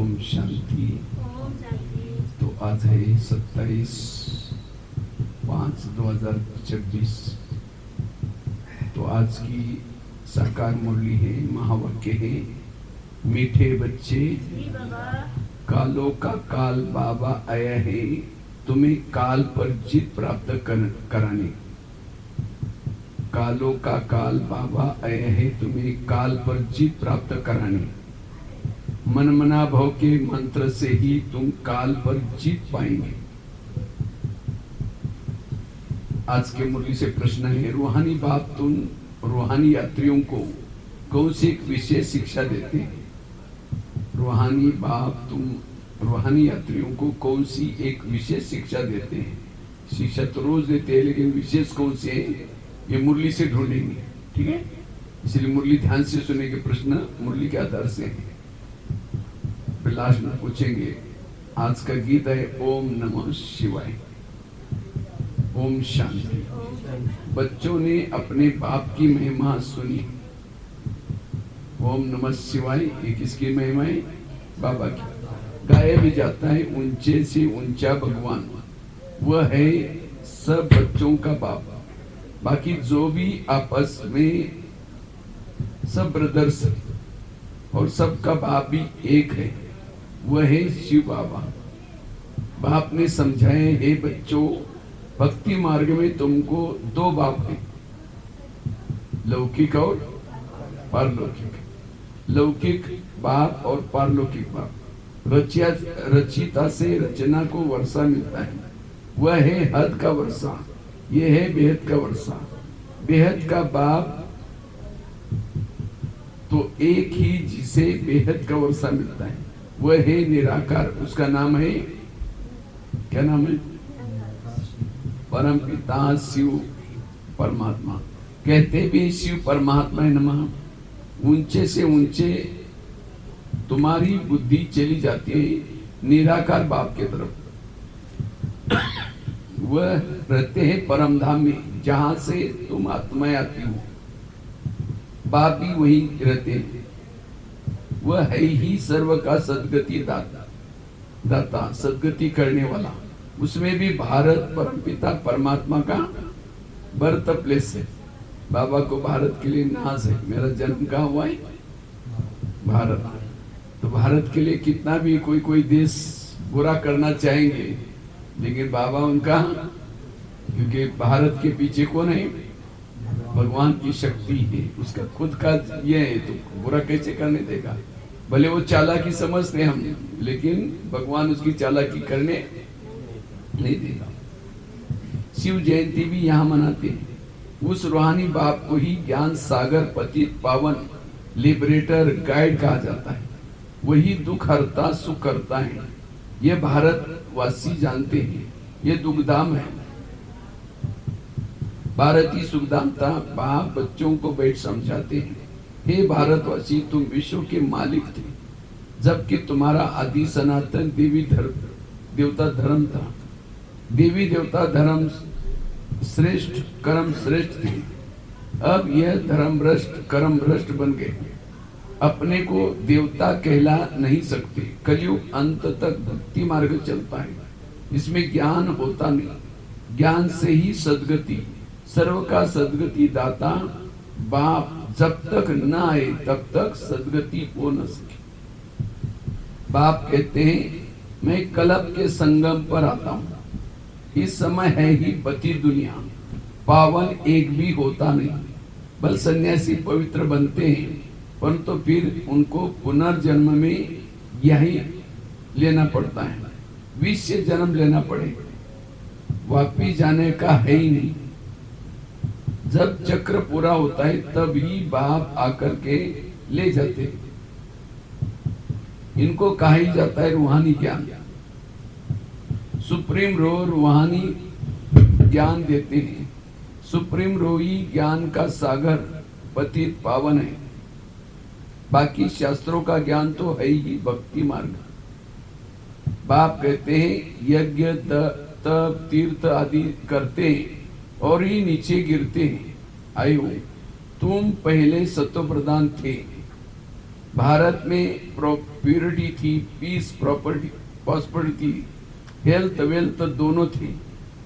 ओम शांति। ओम शांति। तो आज है 27/5/2026। तो आज की साकार मुरली है, महावाक्य है, मीठे बच्चे जी बाबा। कालों का काल बाबा आया है तुम्हें काल पर जीत प्राप्त कराने। कालों का काल बाबा आया है तुम्हें काल पर जीत प्राप्त कराने। मनमना भव के मंत्र से ही तुम काल पर जीत पाएंगे। आज के मुरली से प्रश्न है, रूहानी बाप तुम रूहानी यात्रियों को कौन सी एक विशेष शिक्षा देते हैं? रूहानी बाप तुम रूहानी यात्रियों को कौन सी एक विशेष शिक्षा देते हैं? शिक्षा तो रोज देते हैं, लेकिन विशेष कौन सी है ये मुरली से ढूंढेंगे। ठीक है, इसलिए मुरली ध्यान से सुनेंगे। प्रश्न मुरली के आधार से है। लास्ट में पूछेंगे। आज का गीत है ओम नमः शिवाय। ओम शांति। बच्चों ने अपने बाप की महिमा सुनी। ओम नमः शिवाय ये किसकी महिमा है? बाबा की। गाया भी जाता है ऊंचे से ऊंचा भगवान, वह है सब बच्चों का बाप। बाकी जो भी आपस में सब ब्रदर्स और सबका बाप भी एक है, वह है शिव बाबा। बाप ने समझाए, हे बच्चों, भक्ति मार्ग में तुमको दो बाप हैं, लौकिक और पारलौकिक। लौकिक बाप और पारलौकिक बाप। रचिता से रचना को वर्षा मिलता है, वह है हद का वर्षा, यह है बेहद का वर्षा। बेहद का बाप तो एक ही जिसे बेहद का वर्षा मिलता है, वह है निराकार। उसका नाम है, क्या नाम है? परम पिता शिव परमात्मा। कहते भी शिव परमात्मा नमः। ऊंचे से ऊंचे तुम्हारी बुद्धि चली जाती है निराकार बाप के तरफ। वह रहते हैं परम धाम में, जहां से तुम आत्माएं आती हो। बाप भी वही रहते हैं। वह है ही सर्व का सदगति दाता, सदगति करने वाला। उसमें भी भारत परमपिता परमात्मा का बर्थ प्लेस है। बाबा को भारत के लिए नाज है। मेरा जन्म कहाँ हुआ है? भारत। तो भारत के लिए कितना भी कोई देश बुरा करना चाहेंगे, लेकिन बाबा उनका, क्योंकि भारत के पीछे कौन है? भगवान की शक्ति है। उसका खुद का ये है, तो बुरा कैसे करने देगा? भले वो चालाकी समझते हम, लेकिन भगवान उसकी चालाकी करने नहीं देगा। शिव जयंती भी यहाँ मनाते हैं। उस रूहानी बाप को ही ज्ञान सागर, पतित पावन, लिबरेटर, गाइड कहा जाता है। वही दुख हरता सुख करता है। ये भारतवासी जानते हैं। ये दुखधाम है। भारतीय सुखधाम था। बाप बच्चों को बैठ समझाते हैं, हे भारतवासी, तुम विश्व के मालिक थे, जबकि तुम्हारा आदि सनातन देवी देवता धर्म था। देवी देवता धर्म श्रेष्ठ, कर्म श्रेष्ठ थे। अब यह धर्म भ्रष्ट, कर्म भ्रष्ट बन गए। अपने को देवता कहला नहीं सकते। कलयुग अंत तक भक्ति मार्ग चलता है, इसमें ज्ञान होता नहीं। ज्ञान से ही सदगति, सर्व का सदगति दाता बाप जब तक न आए तब तक सदगति हो न सके। बाप कहते हैं, मैं कल्प के संगम पर आता हूं। इस समय है ही पति दुनिया, पावन एक भी होता नहीं। बल सन्यासी पवित्र बनते हैं, परंतु फिर उनको पुनर्जन्म में यही लेना पड़ता है। विष से जन्म लेना पड़े, वापिस जाने का है ही नहीं। जब चक्र पूरा होता है तब ही बाप आकर के ले जाते। इनको कहा ही जाता है रूहानी ज्ञान। सुप्रीम रो रूहानी ज्ञान देते हैं। सुप्रीम रो ही ज्ञान का सागर, पतित पावन है। बाकी शास्त्रों का ज्ञान तो है ही भक्ति मार्ग। बाप कहते हैं, यज्ञ तप तीर्थ आदि करते हैं और ही नीचे गिरते हैं। आयो, तुम पहले सत्व प्रधान थे, भारत में प्योरिटी थी, peace, property, prosperity, health, wealth दोनों थे।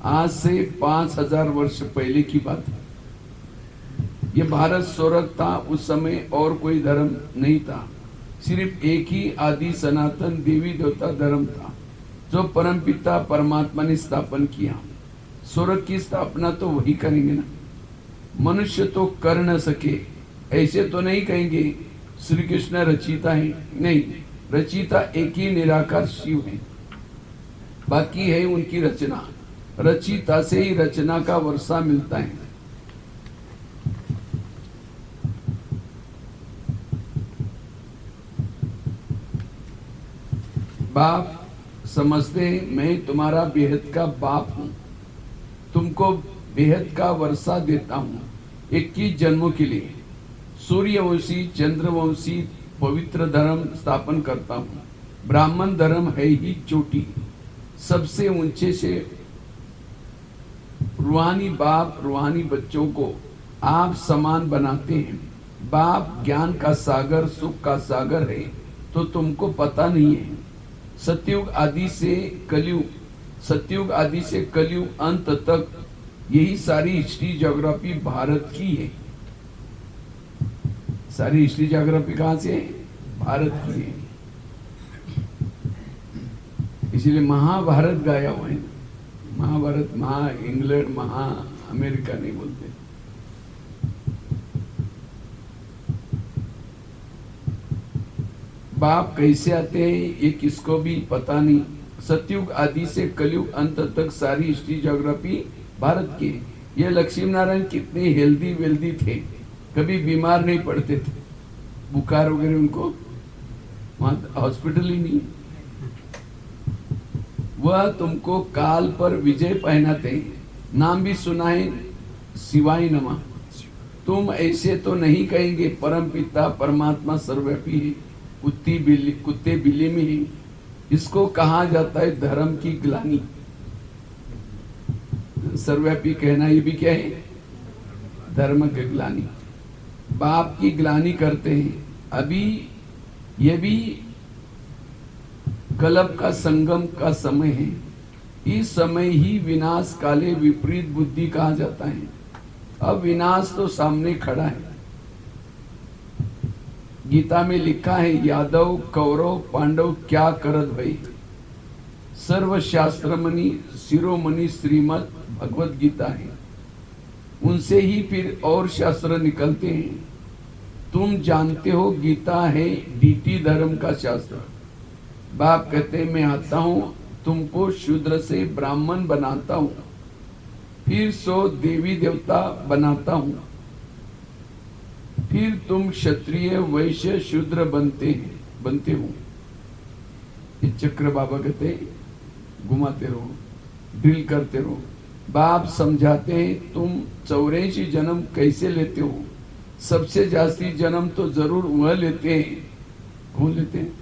आज से 5000 वर्ष पहले की बात है। ये भारत स्वर्ग था। उस समय और कोई धर्म नहीं था, सिर्फ एक ही आदि सनातन देवी देवता धर्म था जो परमपिता परमात्मा ने स्थापन किया। स्वर्ग की स्थापना तो वही करेंगे ना, मनुष्य तो कर न सके। ऐसे तो नहीं कहेंगे श्री कृष्ण रचिता है, नहीं, रचिता एक ही निराकार शिव है, बाकी है उनकी रचना। रचिता से ही रचना का वर्षा मिलता है। बाप समझते हैं मैं तुम्हारा बेहद का बाप हूं, तुमको बेहद का वर्षा देता हूं 21 जन्मों के लिए। सूर्यवंशी चंद्रवंशी पवित्र धर्म स्थापन करता हूं। ब्राह्मण धर्म है ही चोटी, सबसे ऊंचे से रूहानी बाप रूहानी बच्चों को आप समान बनाते हैं। बाप ज्ञान का सागर सुख का सागर है तो तुमको पता नहीं है। सतयुग आदि से कलयुग, सतयुग आदि से कलयुग अंत तक यही सारी हिस्ट्री ज्योग्राफी भारत की है। सारी हिस्ट्री ज्योग्राफी कहां से है? भारत की है। इसलिए महाभारत गाया हुआ है। महाभारत, महा इंग्लैंड, महा अमेरिका नहीं बोलते। बाप कैसे आते हैं ये किसको भी पता नहीं। सतयुग आदि से कलयुग अंत तक सारी हिस्ट्री ज्योग्राफी भारत की है। ये लक्ष्मी नारायण कितने हेल्दी वेल्दी थे, कभी बीमार नहीं पड़ते थे। बुखार वगैरह उनको वहां हॉस्पिटल ही नहीं। वह तुमको काल पर विजय पहनाते हैं, नाम भी सुनाए शिवाय नमः। तुम ऐसे तो नहीं कहेंगे परम पिता परमात्मा सर्वव्यापी है, कुत्ते बिल्ली में है। इसको कहा जाता है धर्म की ग्लानि। सर्वव्यापी कहना ये भी क्या है? धर्म की ग्लानि। बाप की ग्लानि करते हैं। अभी ये भी कलप का संगम का समय है। इस समय ही विनाश काले विपरीत बुद्धि कहा जाता है। अब विनाश तो सामने खड़ा है। गीता में लिखा है यादव कौरव पांडव क्या करत भई, सर्व शास्त्रमणि शिरोमणि श्रीमद भगवत गीता है। उनसे ही फिर और शास्त्र निकलते हैं। तुम जानते हो गीता है डीटी धर्म का शास्त्र। बाप कहते मैं आता हूं तुमको शूद्र से ब्राह्मण बनाता हूं, फिर सो देवी देवता बनाता हूं, फिर तुम क्षत्रिय वैश्य शूद्र बनते हो। ये चक्र बाबा कहते घुमाते रहो, ड्रिल करते रहो। बाप समझाते हैं तुम 84 जन्म कैसे लेते हो। सबसे जास्ती जन्म तो जरूर वह लेते हैं। कौन लेते हैं?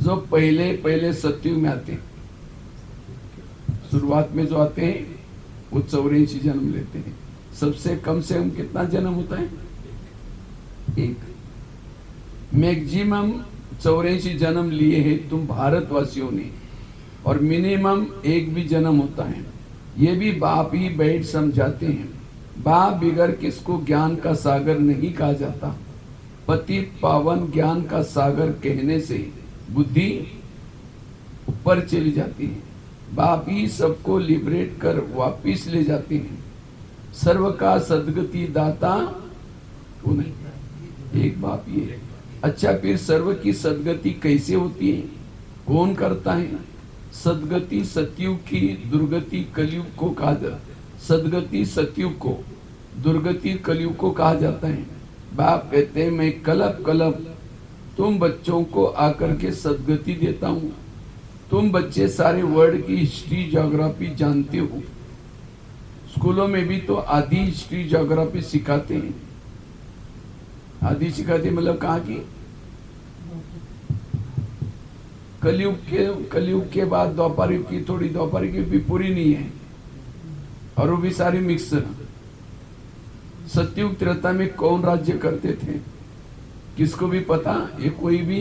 जो पहले पहले सतयुग में आते हैं। शुरुआत में जो आते हैं वो 84 जन्म लेते हैं। सबसे कम से कम कितना जन्म होता है? एक। मैक्सिमम 84 जन्म लिए हैं तुम भारतवासियों ने, और मिनिमम एक भी जन्म होता है। ये भी बाप ही बैठ समझाते हैं। बाप बिगर किसको ज्ञान का सागर नहीं कहा जाता। पतित पावन ज्ञान का सागर कहने से बुद्धि ऊपर चली जाती है। बाप ही सबको लिबरेट कर वापिस ले जाते हैं। सर्व का सदगति दाता वो नहीं, एक बाप ही है। अच्छा, फिर सर्व की सदगति कैसे होती है? कौन करता है? सदगति सतयुग की, दुर्गति कलयुग को कहा जाता है। सदगति सतयुग को, दुर्गति कलयुग को कहा जाता है। बाप कहते हैं मैं कलप कलप तुम बच्चों को आकर के सदगति देता हूं। तुम बच्चे सारे वर्ल्ड की हिस्ट्री ज्योग्राफी जानते हो। स्कूलों में भी तो आदि हिस्ट्री ज्योग्राफी सिखाते हैं। आदि सिखाते मतलब कहाँ की? कलयुग के बाद द्वापर युग की, थोड़ी द्वापर युग भी पूरी नहीं है, और वो भी सारी मिक्स। सतयुग त्रेता में कौन राज्य करते थे? किसको भी पता? ये कोई भी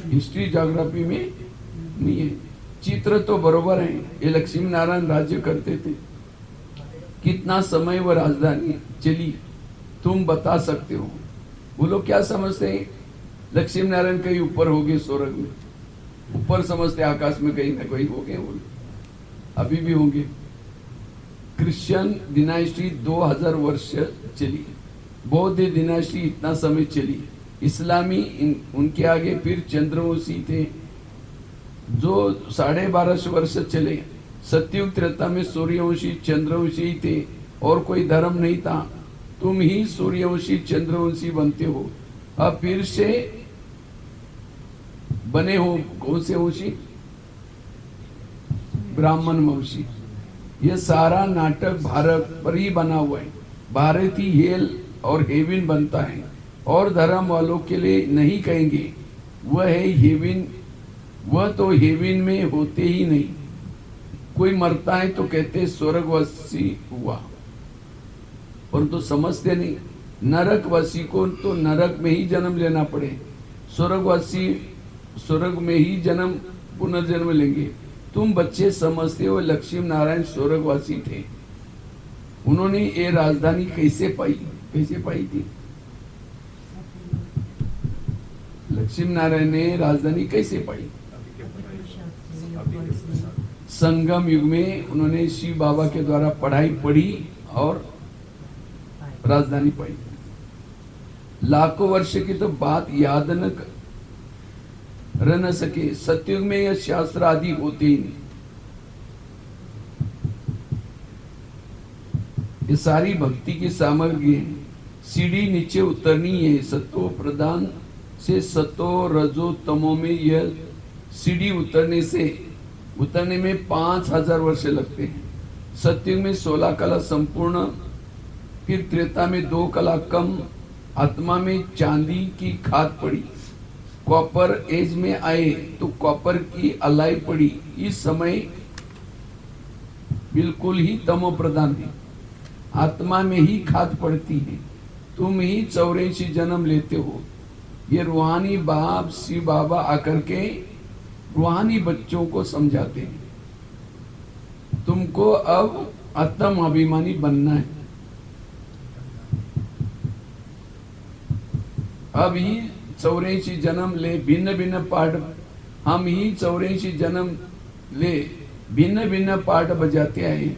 हिस्ट्री ज्योग्राफी में नहीं है। चित्र तो बरोबर है, ये लक्ष्मी नारायण राज्य करते थे। कितना समय वह राजधानी चली तुम बता सकते हो? वो लोग क्या समझते हैं? लक्ष्मी नारायण कहीं ऊपर हो गए, स्वर्ग में ऊपर समझते, आकाश में कहीं ना कहीं हो गए वो लोग, अभी भी होंगे। क्रिश्चियन डिनाइस्टी 2000 वर्ष चली, बौद्ध डिनाइस्टी इतना समय चली, इस्लामी उनके आगे फिर चंद्रवंशी थे जो 1250 वर्ष चले। सतयुग त्रेता में सूर्यवंशी चंद्रवंशी ही थे और कोई धर्म नहीं था। तुम ही सूर्यवंशी चंद्रवंशी बनते हो। अब फिर से बने हो कौन से वंशी? ब्राह्मण वंशी। ये सारा नाटक भारत पर ही बना हुआ है। भारत ही हेल और हेविन बनता है और धर्म वालों के लिए नहीं कहेंगे वह है हेविन। वह तो हेविन में होते ही नहीं। कोई मरता है तो कहते स्वर्गवासी हुआ, परंतु तो समझते नहीं नरकवासी को तो नरक में ही जन्म लेना पड़े, स्वर्गवासी स्वर्ग में ही जन्म पुनर्जन्म लेंगे। तुम बच्चे समझते हो लक्ष्मी नारायण स्वर्गवासी थे। उन्होंने ये राजधानी कैसे पाई? कैसे पाई थी? लक्ष्मी नारायण ने राजधानी कैसे पाई? संगम युग में उन्होंने शिव बाबा के द्वारा पढ़ाई पढ़ी और राजधानी पाई। लाखों वर्ष की तो बात याद रह न सके। सतयुग में यह शास्त्र आदि होते ही नहीं। ये सारी भक्ति की सामग्री है। सीढ़ी नीचे उतरनी है। सत्व प्रधान से सतो रजो तमो में यह सीढ़ी उतरने में 5000 वर्ष लगते हैं। सतयुग में 16 कला संपूर्ण, फिर त्रेता में 2 कला कम, आत्मा में चांदी की खाद पड़ी। कॉपर एज में आए तो कॉपर की अलाई पड़ी। इस समय बिल्कुल ही तमो प्रधान है। आत्मा में ही खाद पड़ती है। तुम ही 84 जन्म लेते हो। ये रूहानी बाप शिव बाबा आकर के रूहानी बच्चों को समझाते हैं तुमको अब आत्म अभिमानी बनना है। अब ही 84 जन्म ले भिन्न भिन्न पाठ, हम ही 84 जन्म ले भिन्न भिन्न पाठ बजाते आए।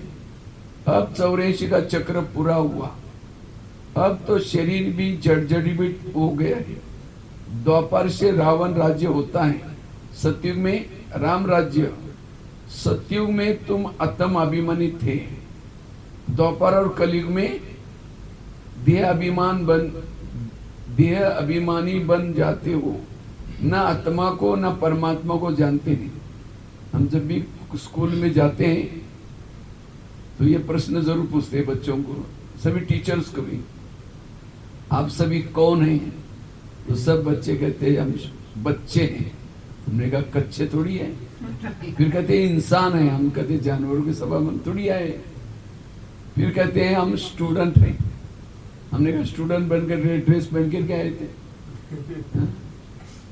अब 84 का चक्र पूरा हुआ। अब तो शरीर भी जड़जड़ीबीट हो गया है। द्वापर से रावण राज्य होता है, सतयुग में राम राज्य। सतयुग में तुम आत्म अभिमानी थे। द्वापर और कलयुग में देह अभिमानी बन जाते हो। न आत्मा को न परमात्मा को जानते नहीं। हम जब भी स्कूल में जाते हैं तो ये प्रश्न जरूर पूछते हैं बच्चों को, सभी टीचर्स को भी, आप सभी कौन हैं? तो सब बच्चे कहते हैं हम बच्चे हैं। हमने कहा कच्चे थोड़ी है। फिर कहते हैं इंसान है। हम कहते जानवरों के सभा में थोड़ी आए। फिर कहते हैं हम स्टूडेंट हैं। हमने कहा स्टूडेंट बनकर ड्रेस पहन कर आए थे।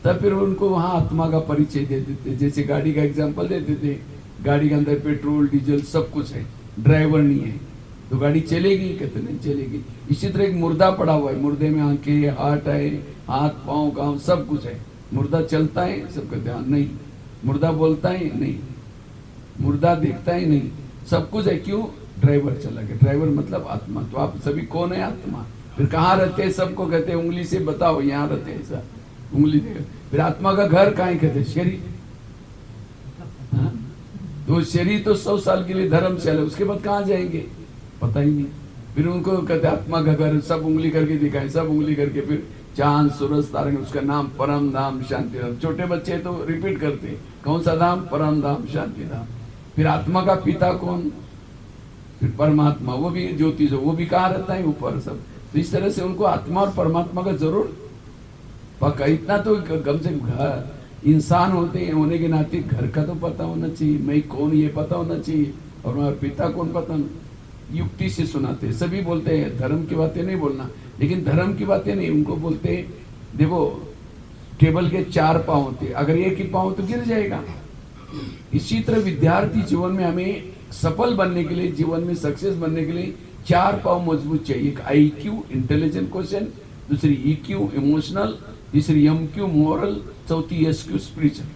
तब फिर उनको वहां आत्मा का परिचय दे देते। जैसे गाड़ी का एग्जांपल देते थे, गाड़ी के अंदर पेट्रोल डीजल सब कुछ है, ड्राइवर नहीं है तो गाड़ी चलेगी? कहते नहीं चलेगी। इसी तरह एक मुर्दा पड़ा हुआ है, मुर्दे में आंखें हाथ है, हाथ पांव काम सब कुछ है। मुर्दा चलता है? सब कहते हैं नहीं। मुर्दा बोलता है? नहीं। मुर्दा देखता है? नहीं। सब कुछ है। क्यों? ड्राइवर चला गया। ड्राइवर मतलब आत्मा। तो आप सभी कौन है? आत्मा। फिर कहाँ रहते हैं? सबको कहते हैं उंगली से बताओ, यहाँ रहते हैं। ऐसा उंगली दे। फिर आत्मा का घर कहाँ? कहते शरीर। तो शरीर तो 100 साल के लिए धर्मशाला है, उसके बाद कहाँ जाएंगे पता ही नहीं। फिर उनको कहते आत्मा का घर, सब उंगली करके दिखाए, सब उंगली करके फिर चांद सूरज तारे, उसका नाम परम धाम शांति धाम। छोटे बच्चे तो रिपीट करते, कौन सा धाम? परम धाम शांति धाम। फिर आत्मा का पिता कौन? फिर परमात्मा, वो भी ज्योति जो, वो भी कहाँ रहता है? ऊपर सब। तो इस तरह से उनको आत्मा और परमात्मा का जरूर पक्का, इतना तो कम से कम इंसान होने के नाते घर का तो पता होना चाहिए, मैं कौन ये पता होना चाहिए, और हमारा पिता कौन पता नहीं। युक्ति से सुनाते हैं। सभी बोलते हैं धर्म की बातें नहीं बोलना, लेकिन धर्म की बातें नहीं, उनको बोलते हैं देखो टेबल के 4 पांव होते, अगर एक ही पांव तो गिर जाएगा। इसी तरह विद्यार्थी जीवन में हमें सफल बनने के लिए, जीवन में सक्सेस बनने के लिए 4 पांव मजबूत चाहिए। एक IQ इंटेलिजेंट क्वेश्चन, दूसरी EQ इमोशनल, तीसरी MQ मोरल, चौथी SQ स्पिरिचुअल।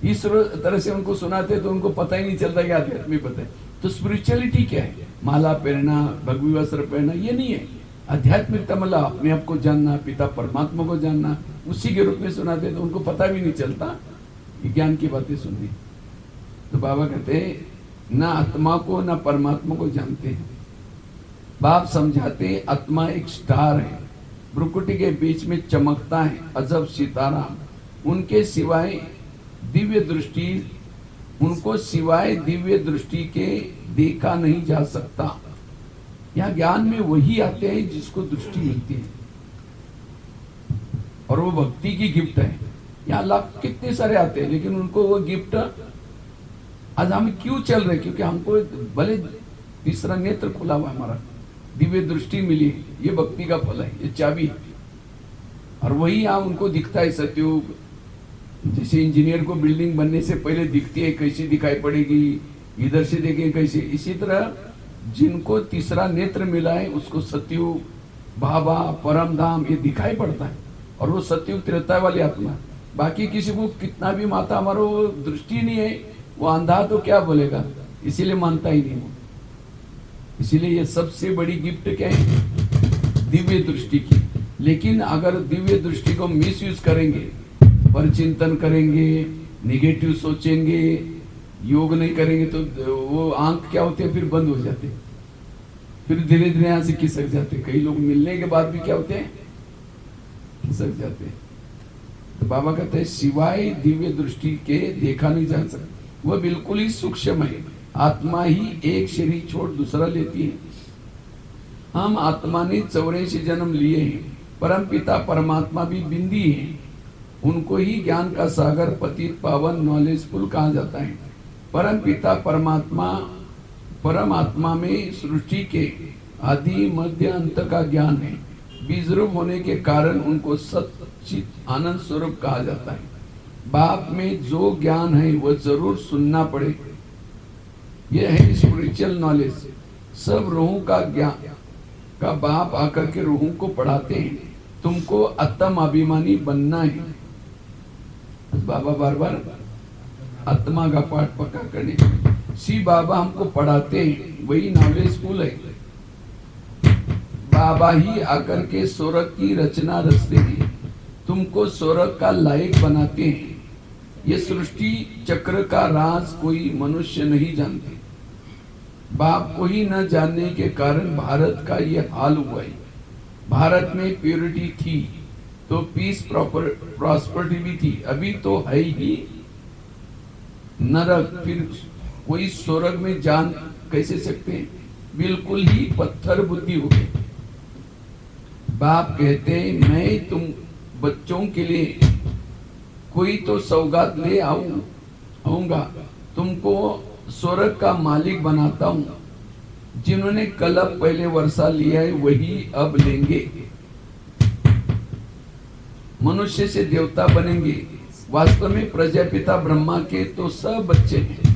इस तरह से उनको सुनाते तो उनको पता ही नहीं चलता कि आध्यात्मिक पता है। तो स्पिरिचुअलिटी क्या है? माला पहनना, भगवी वस्त्र पहनना, ये नहीं है। आध्यात्मिकता मतलब अपने आप को जानना, पिता परमात्मा को जानना, उसी के रूप में सुनाते तो उनको पता भी नहीं चलता ज्ञान की बातें सुननी। तो बाबा कहते हैं ना आत्मा को ना परमात्मा को जानते हैं। बाप समझाते हैं आत्मा एक स्टार है, भ्रुकुटी के बीच में चमकता है अजब सितारा, उनके सिवाय दिव्य दृष्टि, उनको सिवाय दिव्य दृष्टि के देखा नहीं जा सकता। यहाँ ज्ञान में वही आते हैं जिसको दृष्टि मिलती है, और वो भक्ति की गिफ्ट है। यहाँ लाख कितने सारे आते हैं, लेकिन उनको वो गिफ्ट आज हम क्यों चल रहे? क्योंकि हमको भले तीसरा नेत्र खुला हुआ हमारा, दिव्य दृष्टि मिली, ये भक्ति का फल है, ये चाबी है। और वही यहाँ उनको दिखता है सतयुग। जैसे इंजीनियर को बिल्डिंग बनने से पहले दिखती है कैसी दिखाई पड़ेगी, इधर से देखें कैसे, इसी तरह जिनको तीसरा नेत्र मिला है उसको सतयुग, बाबा, परम धाम ये दिखाई पड़ता है, और वो सतयुग त्रेता वाली आत्मा। बाकी किसी को कितना भी माता हमारा वो दृष्टि नहीं है, वो अंधा तो क्या बोलेगा, इसीलिए मानता ही नहीं वो। इसीलिए ये सबसे बड़ी गिफ्ट क्या है? दिव्य दृष्टि की। लेकिन अगर दिव्य दृष्टि को मिसयूज करेंगे, पर चिंतन करेंगे, निगेटिव सोचेंगे, योग नहीं करेंगे, तो वो आंख क्या होते हैं फिर बंद हो जाते, फिर धीरे धीरे यहां से खिसक जाते। कई लोग मिलने के बाद भी क्या होते हैं, खिसक जाते हैं। तो बाबा कहते हैं सिवाय दिव्य दृष्टि के देखा नहीं जा सकता। वह बिल्कुल ही सूक्ष्म है, आत्मा ही एक शरीर छोड़ दूसरा लेती है। हम आत्मा ने 84 जन्म लिए हैं, परम पिता परमात्मा भी बिंदी है, उनको ही ज्ञान का सागर, पतित पावन, नॉलेजफुल कहा जाता है। परम पिता परमात्मा, परम आत्मा में सृष्टि के आदि मध्य अंत का ज्ञान है। बीज रूप होने के कारण उनको सच्चित आनंद स्वरूप कहा जाता है। बाप में जो ज्ञान है वह जरूर सुनना पड़े, यह है स्पिरिचुअल नॉलेज। सब रूहों का ज्ञान का बाप आकर के रूहों को पढ़ाते हैं, तुमको आत्म अभिमानी बनना है। बाबा बार बार आत्मा का पाठ पक्का करने सी बाबा हमको पढ़ाते हैं, वही नॉलेजफुल है। बाबा ही आकर के स्वर्ग की रचना रचते हैं, तुमको स्वर्ग का लायक बनाते हैं। ये सृष्टि चक्र का राज कोई मनुष्य नहीं जानते। बाप को ही न जानने के कारण भारत का ये हाल हुआ है। भारत में प्योरिटी थी तो पीस प्रॉस्पेरिटी भी थी, अभी तो है ही नरक, फिर कोई स्वर्ग में जान कैसे सकते हैं? बिल्कुल ही पत्थर बुद्धि हो गई। बाप कहते हैं मैं तुम बच्चों के लिए कोई तो सौगात ले आऊंगा, तुमको स्वर्ग का मालिक बनाता हूं। जिन्होंने कलब पहले वर्षा लिया है वही अब लेंगे, मनुष्य से देवता बनेंगे। वास्तव में प्रजापिता ब्रह्मा के तो सब बच्चे हैं।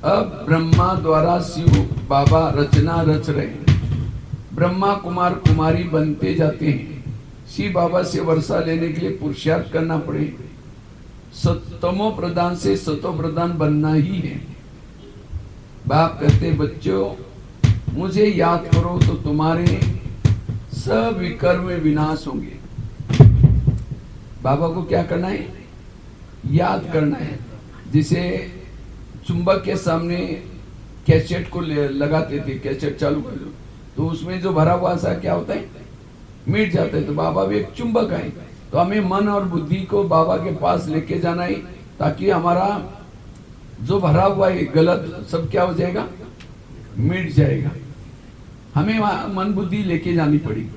अब ब्रह्मा द्वारा शिव बाबा रचना रच रहे हैं, ब्रह्मा कुमार कुमारी बनते जाते हैं। शिव बाबा से वर्षा लेने के लिए पुरुषार्थ करना पड़े। सतमो प्रधान से सतो प्रधान बनना ही है। बाप कहते बच्चों मुझे याद करो तो तुम्हारे सब विकर्म विनाश होंगे। बाबा को क्या करना है? याद करना है। जिसे चुंबक के सामने कैसेट को लगाते थे, कैसेट चालू कर दो तो उसमें जो भरा हुआ सा क्या होता है, मिट जाता है। तो बाबा भी एक चुंबक है, तो हमें मन और बुद्धि को बाबा के पास लेके जाना है, ताकि हमारा जो भरा हुआ है गलत सब क्या हो जाएगा, मिट जाएगा। हमें मन बुद्धि लेके जानी पड़ेगी,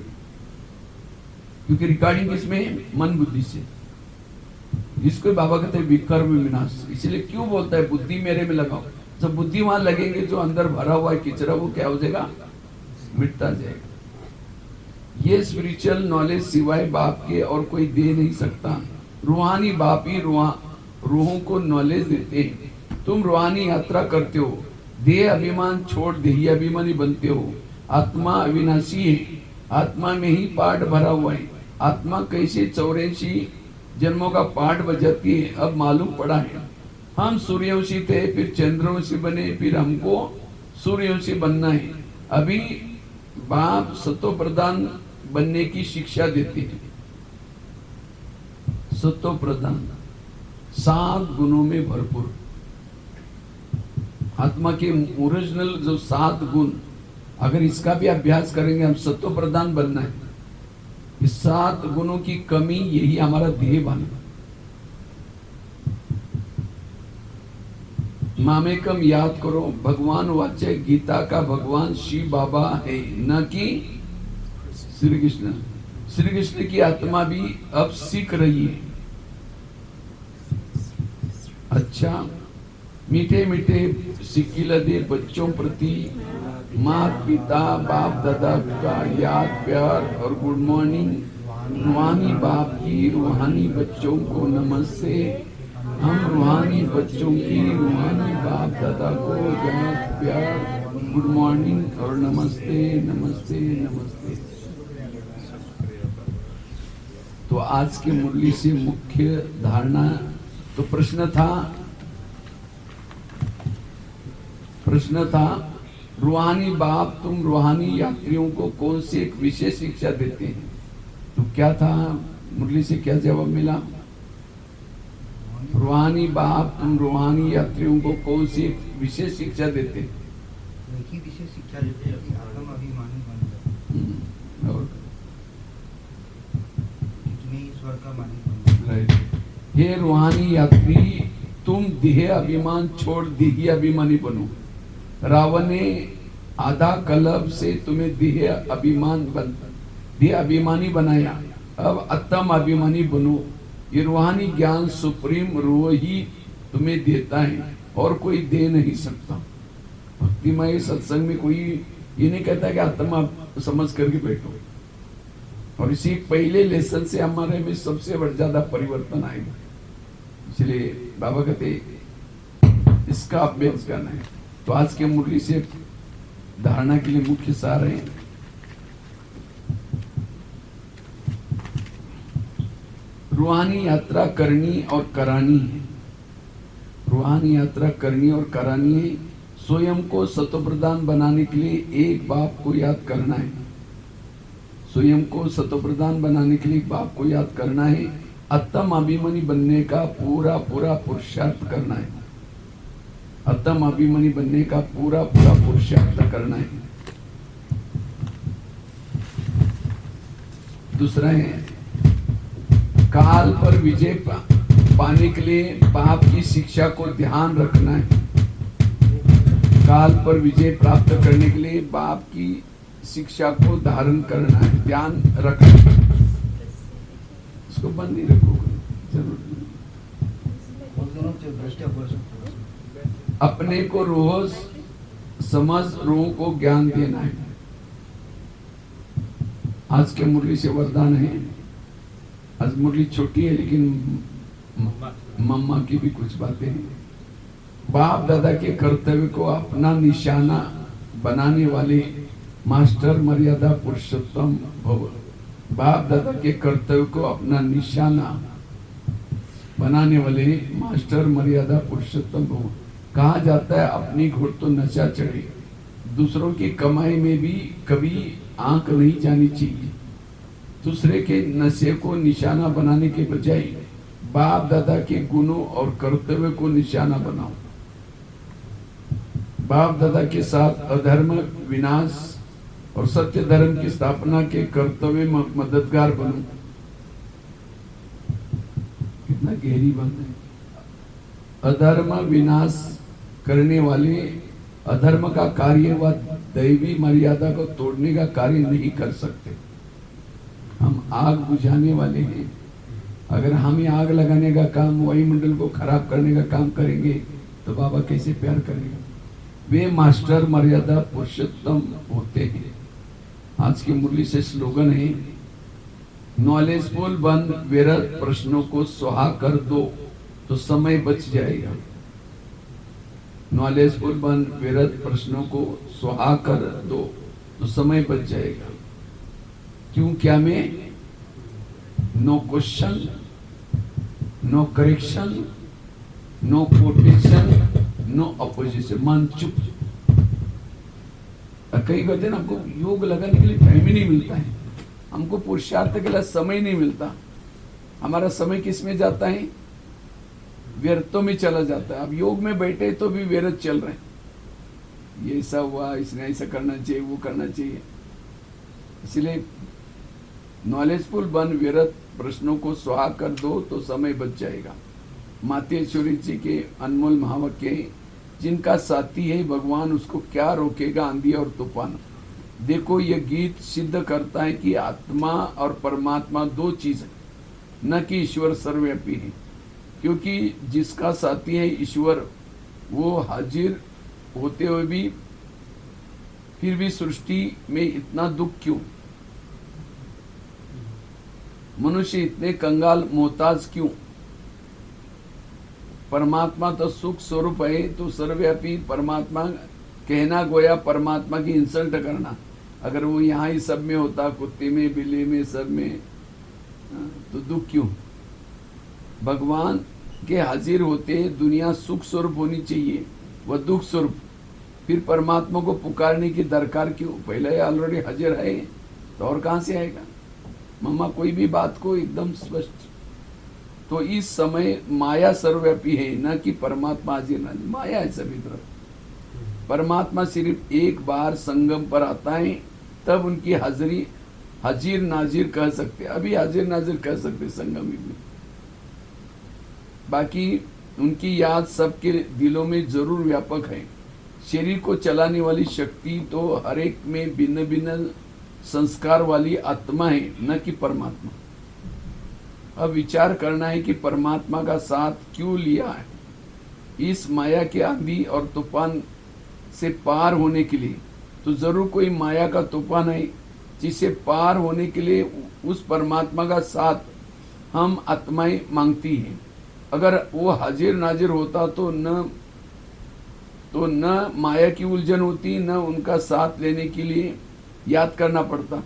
क्योंकि रिकॉर्डिंग इसमें मन बुद्धि से, जिसको बाबा कहते हैं विकर्म विनाश। इसलिए क्यों बोलता है बुद्धि मेरे में लगाओ, जब बुद्धि वहां लगेंगे, जो अंदर भरा हुआ है किचरा वो क्या हो जाएगा, मिटता जाएगा। ये स्पिरिचुअल नॉलेज सिवाय बाप के और कोई दे नहीं सकता। रूहानी बाप ही रूहों को नॉलेज देते हैं। तुम रूहानी यात्रा करते हो, देह अभिमान छोड़ देही अभिमानी बनते हो। आत्मा अविनाशी है, आत्मा में ही पाठ भरा हुआ है। आत्मा कैसे 84 जन्मों का पाठ बजाती है, अब मालूम पड़ा है। हम सूर्यवंशी थे, फिर चंद्रवंशी बने, फिर हमको सूर्यवंशी बनना है। अभी बाप सतो प्रधान बनने की शिक्षा देते हैं। सतो प्रधान 7 गुणों में भरपूर। आत्मा के ओरिजिनल जो 7 गुण, अगर इसका भी अभ्यास करेंगे, हम सत्व प्रधान बनना है। इस 7 गुणों की कमी, यही हमारा देह बना। मामेकम याद करो, भगवान वाच्य गीता का भगवान शिव बाबा है, न कि श्री कृष्ण। श्री कृष्ण की आत्मा भी अब सीख रही है। अच्छा, मीठे मीठे सिक्किला दे बच्चों प्रति माता पिता बाप दादा का याद प्यार और गुड मॉर्निंग। रूहानी बाप की रूहानी बच्चों को नमस्ते। हम रूहानी बच्चों की रूहानी बाप दादा को याद प्यार गुड मॉर्निंग और नमस्ते नमस्ते नमस्ते। तो आज की मुरली से मुख्य धारणा, तो प्रश्न था रूहानी बाप तुम रूहानी यात्रियों को कौन सी एक विशेष शिक्षा देते हैं? तो क्या था मुरली से, क्या जवाब मिला? रूहानी बाप तुम रूहानी यात्रियों को कौन सी एक विशेष शिक्षा देते हैं? विशेष शिक्षा देते हैं कि आत्म अभिमानी बन जाओ और तुम्हें ईश्वर का मालिक बन जाओ। राइट। ये रूहानी यात्री तुम देह अभिमान छोड़ देही अभिमानी बनो। रावण ने आधा कलब से तुम्हें देह अभिमानी बनाया, अब आत्म अभिमानी बनो। ये रूहानी ज्ञान सुप्रीम रूह ही तुम्हें देता है और कोई दे नहीं सकता। भक्तिमय सत्संग में कोई ये नहीं कहता कि आत्मा समझ करके बैठो। और इसी पहले लेसन से हमारे में सबसे ज्यादा परिवर्तन आएगा। इसलिए बाबा कहते इसका अभ्यास करना है। तो आज के मुरली से धारणा के लिए मुख्य सार है, रूहानी यात्रा करनी और करानी है। रूहानी यात्रा करनी और करानी है। स्वयं को सत्वप्रधान बनाने के लिए एक बाप को याद करना है। स्वयं को सत्वप्रधान बनाने के लिए बाप को याद करना है। आत्म अभिमानी बनने का पूरा पुरुषार्थ करना है। आत्म अभिमानी बनने का पूरा पुरुषार्थ करना है। दूसरा है काल पर विजय पाने के लिए बाप की शिक्षा को ध्यान रखना है। काल पर विजय प्राप्त करने के लिए बाप की शिक्षा को धारण करना है, ध्यान रखना है। इसको बंद ही रखो जरूर। अपने को रोज समझ रूहों को ज्ञान देना है। आज के मुरली से वरदान है। आज मुरली छोटी है लेकिन मम्मा की भी कुछ बातें हैं। बाप दादा के कर्तव्य को अपना निशाना बनाने वाले मास्टर मर्यादा पुरुषोत्तम भव। बाप दादा के कर्तव्य को अपना निशाना बनाने वाले मास्टर मर्यादा पुरुषोत्तम भव। कहा जाता है अपनी घुड़ तो नशा चढ़े। दूसरों की कमाई में भी कभी आंख नहीं जानी चाहिए। दूसरे के नशे को निशाना बनाने के बजाय बाप दादा के गुणों और कर्तव्य को निशाना बनाओ। बाप दादा के साथ अधर्म विनाश और सत्य धर्म की स्थापना के कर्तव्य में मददगार बनो। कितना गहरी बात है। अधर्म विनाश करने वाले अधर्म का कार्य व दैवी मर्यादा को तोड़ने का कार्य नहीं कर सकते। हम आग बुझाने वाले हैं। अगर हम ही आग लगाने का काम, वायुमंडल को खराब करने का काम करेंगे तो बाबा कैसे प्यार करेगा? वे मास्टर मर्यादा पुरुषोत्तम होते हैं। आज की मुरली से स्लोगन है, नॉलेजफुल बन, व्यर्थ प्रश्नों को सुहा कर दो तो समय बच जाएगा। नॉलेजफुल बन, व्यर्थ प्रश्नों को सुहा कर दो तो समय बच जाएगा। क्यों? क्या में? No question, no correction, no quotation, no opposition, मन चुप। कई कहते हैं ना, हमको योग लगाने के लिए टाइम ही नहीं मिलता है, हमको पुरुषार्थ के लिए समय नहीं मिलता। हमारा समय किस में जाता है? व्यर्थों में चला जाता है। अब योग में बैठे तो भी व्यर्थ चल रहे हैं, ये ऐसा हुआ, इसने ऐसा करना चाहिए, वो करना चाहिए। इसलिए नॉलेजफुल बन, व्यर्थ प्रश्नों को सुहा कर दो तो समय बच जाएगा। मातेश्वरी जी के अनमोल महावाक्य है, जिनका साथी है भगवान उसको क्या रोकेगा आंधी और तूफान। देखो यह गीत सिद्ध करता है कि आत्मा और परमात्मा दो चीज है, न कि ईश्वर सर्वव्यापी है। क्योंकि जिसका साथी है ईश्वर, वो हाजिर होते हुए भी फिर भी सृष्टि में इतना दुख क्यों? मनुष्य इतने कंगाल मोहताज क्यों? परमात्मा तो सुख स्वरूप है, तो सर्वव्यापी परमात्मा कहना गोया परमात्मा की इंसल्ट करना। अगर वो यहाँ ही सब में होता, कुत्ते में, बिल्ली में, सब में, तो दुख क्यों? भगवान के हाजिर होते दुनिया सुख स्वरूप होनी चाहिए, वह दुख स्वरूप। फिर परमात्मा को पुकारने की दरकार क्यों? पहले ऑलरेडी हाजिर है, तो और कहां से आएगा? मम्मा कोई भी बात को एकदम स्पष्ट। तो इस समय माया सर्वव्यापी है, न कि परमात्मा हाजिर नाजिर। माया है सभी तरफ। परमात्मा सिर्फ एक बार संगम पर आता है, तब उनकी हाजिरी हाजिर नाजिर कह सकते। अभी हाजिर नाजिर कह सकते संगम में, बाकी उनकी याद सबके दिलों में जरूर व्यापक है। शरीर को चलाने वाली शक्ति तो हर एक में भिन्न भिन्न संस्कार वाली आत्मा है, न कि परमात्मा। अब विचार करना है कि परमात्मा का साथ क्यों लिया है इस माया के आंधी और तूफान से पार होने के लिए। तो जरूर कोई माया का तूफान है, जिसे पार होने के लिए उस परमात्मा का साथ हम आत्माएं मांगती हैं। अगर वो हाजिर नाजिर होता तो न माया की उलझन होती, न उनका साथ लेने के लिए याद करना पड़ता।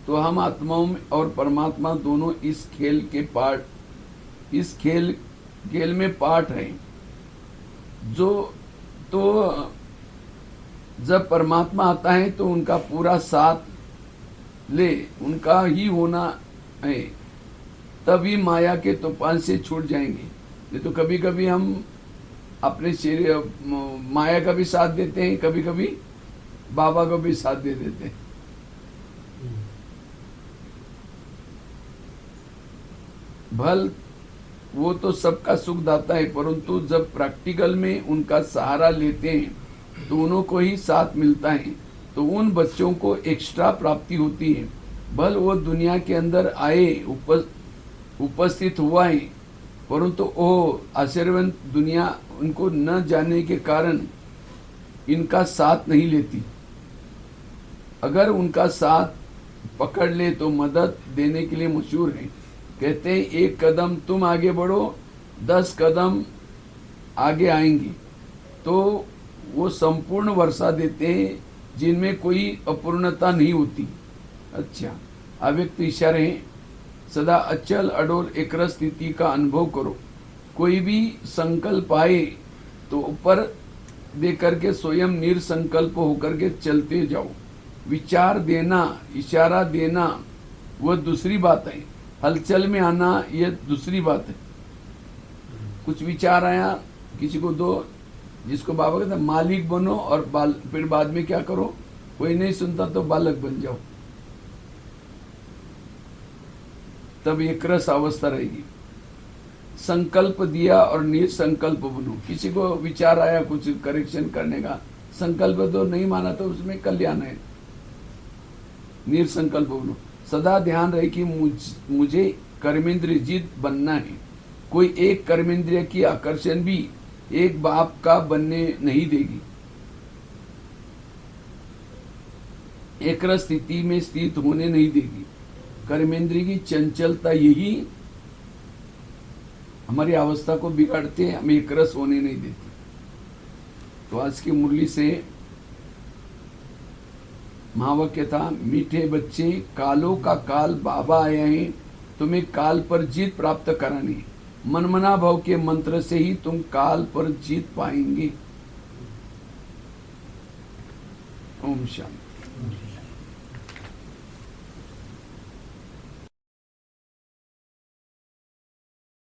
तो हम आत्माओं और परमात्मा दोनों इस खेल के पार्ट, इस खेल में पार्ट हैं। जो तो जब परमात्मा आता है तो उनका पूरा साथ ले, उनका ही होना है, तभी माया के तूफान से छूट जाएंगे। नहीं तो कभी कभी हम अपने शरीर माया का भी साथ देते हैं, कभी कभी बाबा को भी साथ दे देते हैं। भल वो तो सबका सुख दाता है, परंतु जब प्रैक्टिकल में उनका सहारा लेते हैं तो उन्हों को ही साथ मिलता है, तो उन बच्चों को एक्स्ट्रा प्राप्ति होती है। भल वो दुनिया के अंदर आए, उपस्थित हुआ है, परंतु वो आशीर्वाद दुनिया उनको न जानने के कारण इनका साथ नहीं लेती। अगर उनका साथ पकड़ ले तो मदद देने के लिए मशहूर है। कहते हैं एक कदम तुम आगे बढ़ो, 10 कदम आगे आएंगे। तो वो संपूर्ण वर्षा देते हैं जिनमें कोई अपूर्णता नहीं होती। अच्छा, अव्यक्त इशारे हैं। सदा अचल अडोल एकरस स्थिति का अनुभव करो। कोई भी संकल्प आए तो ऊपर दे करके स्वयं निरसंकल्प होकर के चलते जाओ। विचार देना, इशारा देना वह दूसरी बात है, हलचल में आना यह दूसरी बात है। कुछ विचार आया, किसी को दो, जिसको बाबा कहते मालिक बनो, और फिर बाद में क्या करो, कोई नहीं सुनता तो बालक बन जाओ, तब एक रस अवस्था रहेगी। संकल्प दिया और निसंकल्प बनो। किसी को विचार आया कुछ करेक्शन करने का, संकल्प दो, नहीं माना तो उसमें कल्याण है। निसंकल्प बनो। सदा ध्यान रहे कि मुझे कर्मेंद्र जीत बनना है। कोई एक कर्मेंद्रिय की आकर्षण भी एक बाप का बनने नहीं देगी। एक रस स्थिति में स्थित होने नहीं देगी। कर्मेंद्रिय की चंचलता यही हमारी अवस्था को बिगाड़ते हैं, हमें एक रस होने नहीं देती। तो आज की मुरली से महावाक्य था, मीठे बच्चे कालों का काल बाबा आए हैं तुम्हें काल पर जीत प्राप्त करानी। मनमना भाव के मंत्र से ही तुम काल पर जीत पाएंगे। ओम शांति।